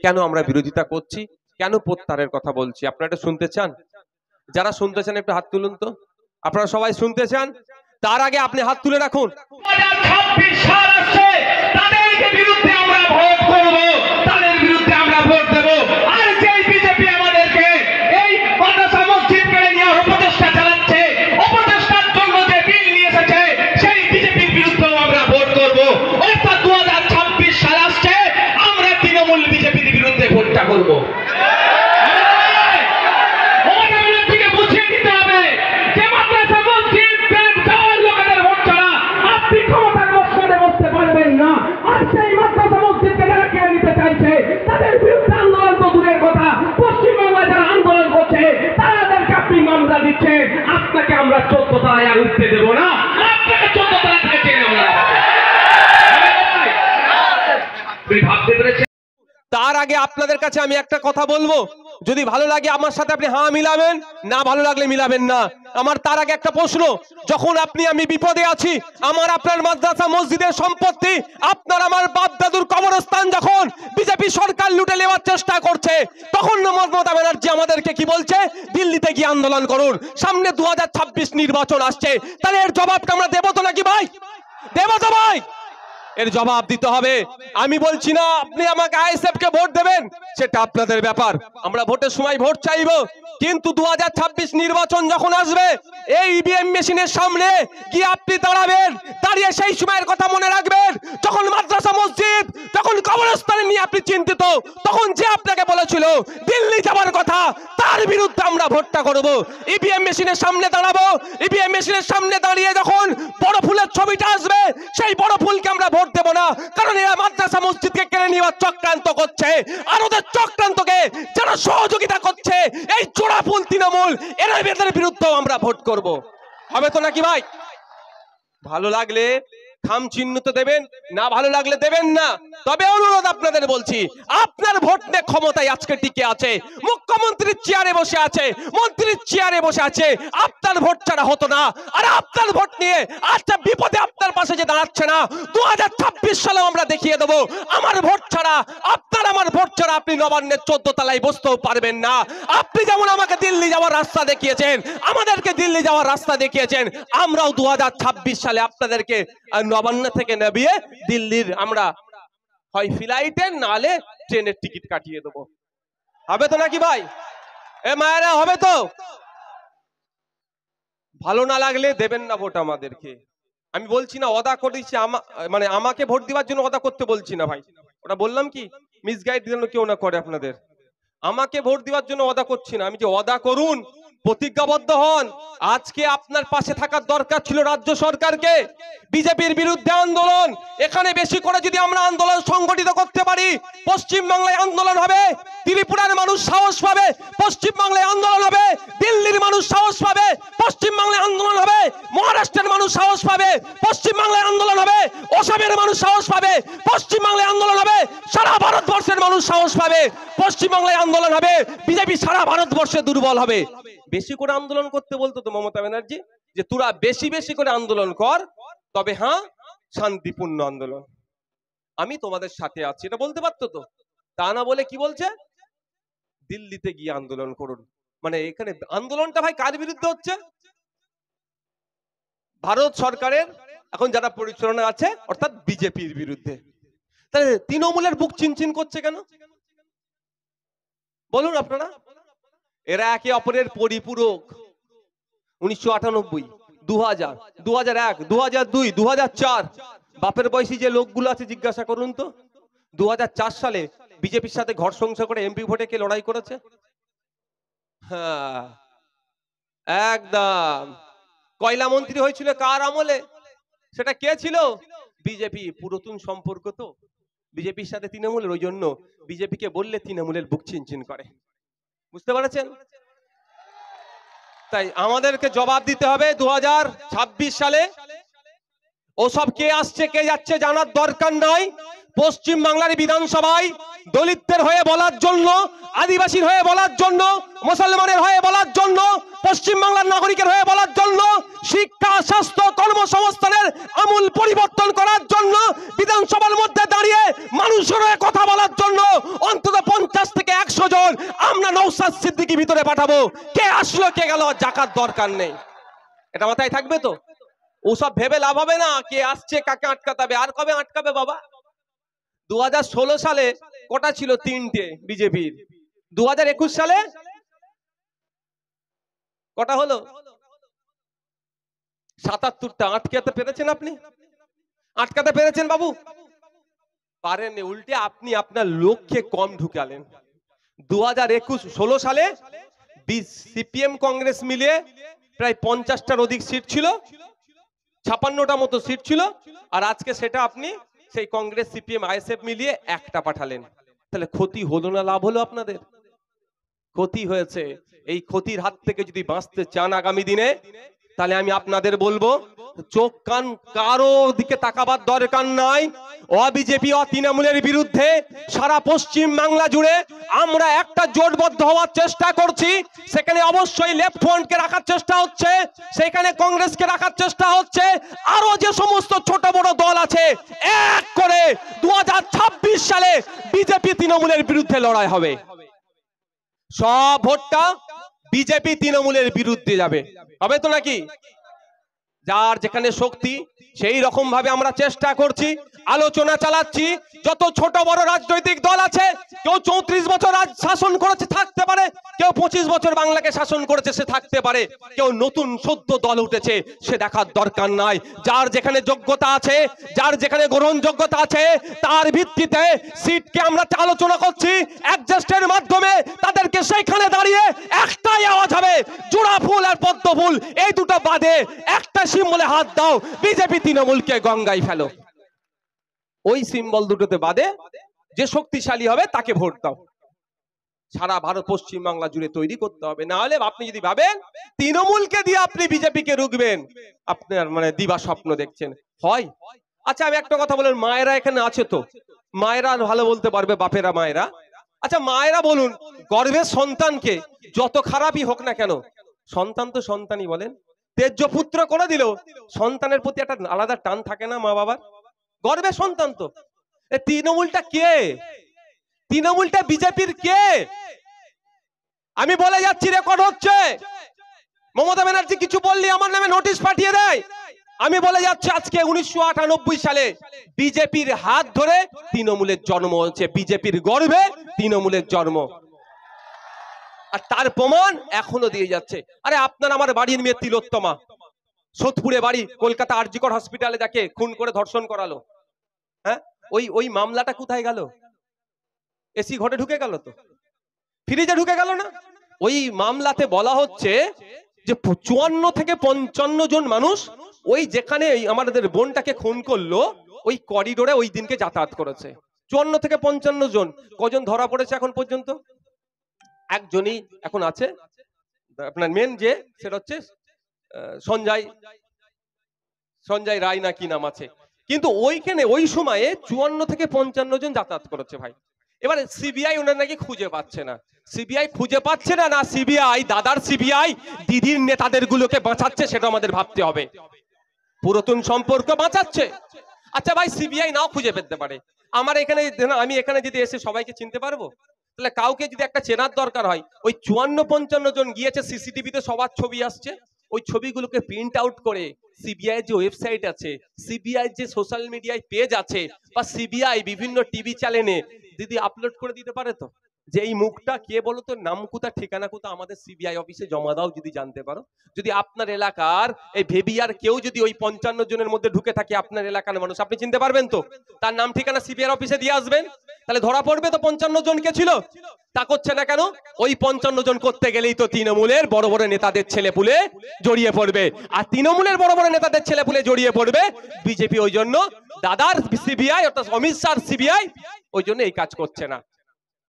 কেন আমরা বিরোধিতা করছি, কেন প্রত্যাহারের কথা বলছি, আপনারা এটা শুনতে চান? যারা শুনতে চান একটু হাত তুলুন তো। আপনারা সবাই শুনতে চান? তার আগে আপনি হাত তুলে রাখুন। 2026 সাল আসছে, তাদের বিরুদ্ধে আমরা ভোট করব, তাদের বিরুদ্ধে আমরা ভোট দেব। আর যে বিজেপি আমাদেরকে এই মাদ্রাসা মসজিদ কেড়ে নেওয়ার উপদেষ্টা চালাচ্ছে, উপদেষ্টার জন্য যে বিল নিয়ে এসেছে, সেই বিজেপির বিরুদ্ধেও আমরা ভোট করব। অর্থাৎ 2026 সাল আসছে, আমরা তৃণমূল বিজেপির বিরুদ্ধে ভোটটা করব। আপনাকে আমরা 14 তলায় আর উঠতে দেব না, আপনাকে 14 তলা থেকে টেনে আমরা ভাবতে পেরেছেন। তার আগে আপনাদের কাছে আমি একটা কথা বলবো, যদি ভালো লাগে আমার সাথে আপনি হ্যাঁ মিলাবেন, না ভালো লাগলে মিলাবেন না। আমার তার আগে একটা প্রশ্ন, যখন আপনি আমি বিপদে আছি, আমার আপনার মাদ্রাসা মসজিদের সম্পত্তি, আপনার আমার বাপ দাদুর কবরস্থান যখন বিজেপি সরকার লুটে নেওয়ার চেষ্টা করছে, তখন মমতা ব্যানার্জি আমাদেরকে কি বলছে? দিল্লিতে গিয়ে আন্দোলন করুন, সামনে 2026 নির্বাচন আসছে। তাহলে এর জবাবটা আমরা দেবো তো নাকি ভাই? দেবো তো ভাই? এর জবাব দিতে হবে। আমি বলছি না আপনি আমাকে আইএসএফ কে ভোট দেবেন, সেটা আপনাদের ব্যাপার, আমরা ভোটের সময় ভোট চাইবো। কিন্তু 2026 নির্বাচন যখন আসবে, এই ইভিএম মেশিনের সামনে কি আপনি দাঁড়াবেন, দাঁড়িয়ে সেই সময়ের কথা মনে রাখবেন যখন মাদ্রাসা মসজিদ, তখন কবরস্থানে নিয়ে আপনি চিন্তিত, তখন যে আপনাকে বলেছিল দিল্লি যাবার কথা, তার বিরুদ্ধে আমরা ভোটটা করব। ইভিএম মেশিনের সামনে দাঁড়াবো, ইভিএম মেশিনের সামনে দাঁড়িয়ে যখন বড় ফুলের ছবিটা আসবে, সেই বড় ফুলকে আমরা ভোট দেব না, কারণ এরা মাদ্রাসা মসজিদকে কেড়ে নেওয়ার চক্রান্ত করছে। আর ওদের চক্রান্তকে যারা সহযোগিতা করছে, এই জোড়া ফুল তৃণমূল, এদের বিরুদ্ধেও আমরা ভোট করব। হবে তো নাকি ভাই? ভালো লাগলে খাম চিহ্ন তো দেবেন, না ভালো লাগলে দেবেন না। তবে অনুরোধ আপনাদের বলছি, আপনার ভোট নিয়ে ক্ষমতায় আজকে টিকে আছে, মুখ্যমন্ত্রীর চেয়ারে বসে আছে, মন্ত্রীর চেয়ারে বসে আছে, আপনার ভোট ছাড়া হতো না। আর আপনার ভোট নিয়ে আজকে বিপদে আপনার পাশে যে দাঁড়াচ্ছে না, 2026 সালে আমরা দেখিয়ে দেবো, আমার ভোট ছাড়া, আপনার আমার ভোট ছাড়া আপনি নবান্নের 14 তলায় বসতেও পারবেন না। আপনি যেমন আমাকে দিল্লি যাওয়ার রাস্তা দেখিয়েছেন, আমাদেরকে দিল্লি যাওয়ার রাস্তা দেখিয়েছেন, আমরাও 2026 সালে আপনাদেরকে নবান্ন থেকে নামিয়ে দিল্লির আমরা হয় ফ্লাইটে নালে ট্রেনের টিকিট কাটিয়ে দেবো। হবে তো নাকি ভাই? এ মায়েরা, হবে তো? ভালো না লাগলে দেবেন না ভোট আমাদেরকে। আমি বলছি না ওয়াদা করেছি, মানে আমাকে ভোট দেওয়ার জন্য ওয়াদা করতে বলছি না ভাই, ওটা বললাম কি মিসগাইড যেন কেউ না করে আপনাদের। আমাকে ভোট দেওয়ার জন্য ওয়াদা করছি না, আমি যে ওয়াদা করুন, প্রতিজ্ঞাবদ্ধ হন। আজকে আপনার পাশে থাকার দরকার ছিল রাজ্য সরকারকে। বিজেপির বিরুদ্ধে আন্দোলন, এখানে বেশি করে যদি আমরা আন্দোলন সংগঠিত করতে পারি, পশ্চিমবাংলায় আন্দোলন হবে, ত্রিপুরার মানুষ সাহস পাবে, পশ্চিমবাংলায় আন্দোলন হবে, দিল্লির মানুষ সাহস পাবে, পশ্চিমবাংলায় আন্দোলন হবে, মহারাষ্ট্রের মানুষ সাহস পাবে, পশ্চিমবাংলায় আন্দোলন হবে, অসমের মানুষ সাহস পাবে, পশ্চিমবাংলায় আন্দোলন হবে, সারা ভারতবর্ষের মানুষ সাহস পাবে, পশ্চিমবাংলায় আন্দোলন হবে, বিজেপি সারা ভারতবর্ষে দুর্বল হবে। বেশি করে আন্দোলন করতে বলতো তো মমতা ব্যানার্জি, যে তোরা বেশি বেশি করে আন্দোলন কর, তবে হ্যাঁ শান্তিপূর্ণ আন্দোলন, আমি তোমাদের সাথে আছি, এটা বলতে পারতো তো। তা না বলে কি বলছে? দিল্লিতে গিয়ে আন্দোলন করুন। মানে এখানে আন্দোলনটা ভাই কার বিরুদ্ধে হচ্ছে? ভারত সরকারের এখন যারা পরিচালনা আছে, অর্থাৎ বিজেপির বিরুদ্ধে। তাহলে তৃণমূলের বুক চিনচিন করছে কেন বলুন আপনারা? এরা একে অপরের পরিপূরক। 1998, 2000, 2001, 2002, 2004, বাপের বয়সী যে লোকগুলো আছে জিজ্ঞাসা করুন তো, 2004 সালে বিজেপির সাথে ঘর সংসার করে এমপি ভোটে কে লড়াই করেছে? হ্যাঁ, একদম। কয়লা মন্ত্রী হয়েছিল কার আমলে? সেটা কে ছিল? বিজেপি। পুরাতন সম্পর্ক তো বিজেপির সাথে তৃণমূলের, ওই জন্য বিজেপিকে বললে তৃণমূলের বুক চিনচিন করে। বুঝতে পারছেন? তাই আমাদেরকে জবাব দিতে হবে 2026 সালে। ওসব কে আসছে কে যাচ্ছে জানার দরকার নাই। পশ্চিম বাংলার বিধানসভায় দলিতদের হয়ে বলার জন্য আদিবাসীর হয়ে বলার জন্য, মুসলমানের হয়ে বলার জন্য, পশ্চিমবাংলার নাগরিকের হয়ে বলার জন্য, শিক্ষা, স্বাস্থ্য, কর্মসংস্থানের আমূল পরিবর্তন করার জন্য, বিধানসভার মধ্যে দাঁড়িয়ে মানুষের হয়ে কথা বলার জন্য অন্তত 50 থেকে 100 জন আমরা নওশাদ সিদ্দিকী ভিতরে পাঠাবো। কে আসলো কে গেল জাকাত দরকার নেই, এটা মাথায় থাকবে তো। ওসব ভেবে লাভ হবে না, কে আসছে কাকে আটকাতে হবে। আর কবে আটকাবে বাবা? 2016 সালে কটা ছিল? 3টে বিজেপির। 2021 সালে কটা হলো? 77টা। আটকাতে পেরেছেন আপনি? আটকাতে পেরেছেন বাবু? পারেননি। উল্টে আপনি আপনার লক্ষ্যে কম ঢুকালেন। 2016 সালে সিপিএম কংগ্রেস মিলিয়ে প্রায় 50টার অধিক সিট ছিল, 56টা মতো সিট ছিল। আর আজকে সেটা আপনি সেই কংগ্রেস, সিপিএম, আইএসএফ মিলিয়ে একটা পাঠালেন। তাহলে ক্ষতি হলো না লাভ হলো? আপনাদের ক্ষতি হয়েছে। এই ক্ষতির হাত থেকে যদি বাঁচতে চান আগামী দিনে, তাহলে আমি আপনাদের বলবো, চোখ কান কারো দিকে তাকাবার দরকার নাই। বিজেপি তৃণমূলের বিরুদ্ধে সারা পশ্চিম বাংলা জুড়ে আমরা একটা জোটবদ্ধ হওয়ার চেষ্টা করছি। সেখানে অবশ্যই লেফট ফ্রন্টকে রাখার চেষ্টা হচ্ছে, সেখানে কংগ্রেসকে রাখার চেষ্টা হচ্ছে, আরো যে সমস্ত ছোট বড় দল আছে, এক করে 2026 সালে বিজেপি তৃণমূলের বিরুদ্ধে লড়াই হবে। সব ভোটটা বিজেপি তৃণমূলের বিরুদ্ধে যাবে, হবে তো নাকি? যার যেখানে শক্তি সেই রকম ভাবে আমরা চেষ্টা করছি, আলোচনা চালাচ্ছি। যত ছোট বড় রাজনৈতিক দল আছে, কেউ 34 বছর শাসন করেছে থাকতে পারে, কেউ 25 বছর বাংলাকে শাসন করেছে সে থাকতে পারে, কেউ নতুন সদ্য দল উঠেছে সে দেখার দরকার নাই। যার যেখানে যোগ্যতা আছে, যার যেখানে গ্রহণযোগ্যতা আছে, তার ভিত্তিতে সিটকে আমরা আলোচনা করছি। অ্যাডজাস্টের মাধ্যমে তাদেরকে সেইখানে দাঁড়িয়ে একটাই আওয়াজ হবে, জোড়া ফুল আর পদ্ম ফুল, এই দুটো বাদে একটা সিম্বলে হাত দাও, বিজেপি তৃণমূলকে গঙ্গায় ফেলো। ওই সিম্বল দুটোতে বাদে যে শক্তিশালী হবে তাকে ভোট দাও। সারা ভারত পশ্চিম বাংলা জুড়ে তৈরি করতে হবে। না হলে আপনি যদি ভাবেন তৃণমূলকে দিয়ে আপনি বিজেপিকে রুখবেন, আপনার মানে দিবা স্বপ্ন দেখছেন হয়। আচ্ছা আমি একটা কথা বলেন, মায়েরা এখানে আছে তো, মায়েরা ভালো বলতে পারবে, বাপেরা মায়েরা। আচ্ছা মায়েরা বলুন, গর্ভের সন্তানকে যত খারাপই হোক না কেন, সন্তান তো সন্তানই বলেন। তেজ্য পুত্র করে দিল, সন্তানের প্রতি একটা আলাদা টান থাকে না মা বাবার? গর্বের সন্তান তো। তৃণমূলটা কে? তৃণমূলটা বিজেপির কে? আমি বলে যাচ্ছি, রেকর্ড হচ্ছে। মমতা ব্যানার্জি কিছু বললি আমার নামে নোটিশ পাঠিয়ে দেয়। আমি বলে যাচ্ছি, আজকে 1998 সালে বিজেপির হাত ধরে তৃণমূলের জন্ম হচ্ছে, বিজেপির গর্ভে তৃণমূলের জন্ম। আর তার প্রমাণ এখনো দিয়ে যাচ্ছে। আরে আপনার আমার বাড়ির মেয়ে তিলোত্তমা, সোদপুরে বাড়ি, কলকাতা আরজি কর হসপিটালে যাকে খুন করে ধর্ষণ করালো, হ্যাঁ, ওই মামলাটা কোথায় গেল? এসি ঘরে ঢুকে গেল তো, ফ্রিজে ঢুকে গেল না? ওই মামলাতে বলা হচ্ছে যে 54 থেকে 55 জন মানুষ ওই যেখানে আমাদের বোনটাকে খুন করলো ওই করিডোরে ওই দিনকে যাতায়াত করেছে। 54 থেকে 55 জন। কজন ধরা পড়েছে এখন পর্যন্ত? একজনই এখন আছে, আপনার মেন যে সেটা হচ্ছে সঞ্জয় রায় না কি নাম আছে। কিন্তু ওইখানে ওই সময়ে 54 থেকে 55 জন যাতায়াত করেছে ভাই। এবারে সিবিআই ওনার নাকি খুঁজে পাচ্ছে না। সিবিআই খুঁজে পাচ্ছে না, না সিবিআই দাদার সিবিআই দিদির নেতাদের গুলোকে বাঁচাচ্ছে, সেটা আমাদের ভাবতে হবে। পুরাতন সম্পর্ক বাঁচাচ্ছে। আচ্ছা ভাই, সিবিআই নাও খুঁজে পেতে পারে, আমার এখানে আমি এখানে যদি এসে সবাইকে চিনতে পারবো? তাহলে কাউকে যদি একটা চেনার দরকার হয়, ওই 54-55 জন গিয়েছে, সিসিটিভিতে সবার ছবি আসছে, ওই ছবিগুলোকে প্রিন্ট আউট করে সিবিআই যে ওয়েবসাইট আছে, সিবিআই যে সোশ্যাল মিডিয়ায় পেজ আছে, বা সিবিআই বিভিন্ন টিভি চ্যানেলে দিদি আপলোড করে দিতে পারে তো, যে এই মুখটা কে বলো তো, নাম কোথা, ঠিকানা কোথা, আমাদের সিবিআই অফিসে জমা দাও যদি জানতে পারো। যদি আপনার এলাকার এই ভেবিয়ার কেউ যদি ওই 55 জনের মধ্যে ঢুকে থাকে, আপনার এলাকার মানুষ, আপনি চিনতে পারবেন তো, তার নাম ঠিকানা সিবিআই অফিসে দিয়ে আসবেন, তাহলে ধরা পড়বে তো 55 জন কে ছিল। তা করছে না কেন? ওই 55 জন করতে গেলেই তো তৃণমূলের বড় বড় নেতাদের ছেলেপুলে জড়িয়ে পড়বে, আর তৃণমূলের বড় বড় নেতাদের ছেলেপুলে জড়িয়ে পড়বে বিজেপি। ওই জন্য দাদার সিবিআই অর্থাৎ অমিত শাহর সিবিআই ওই জন্য এই কাজ করছে না।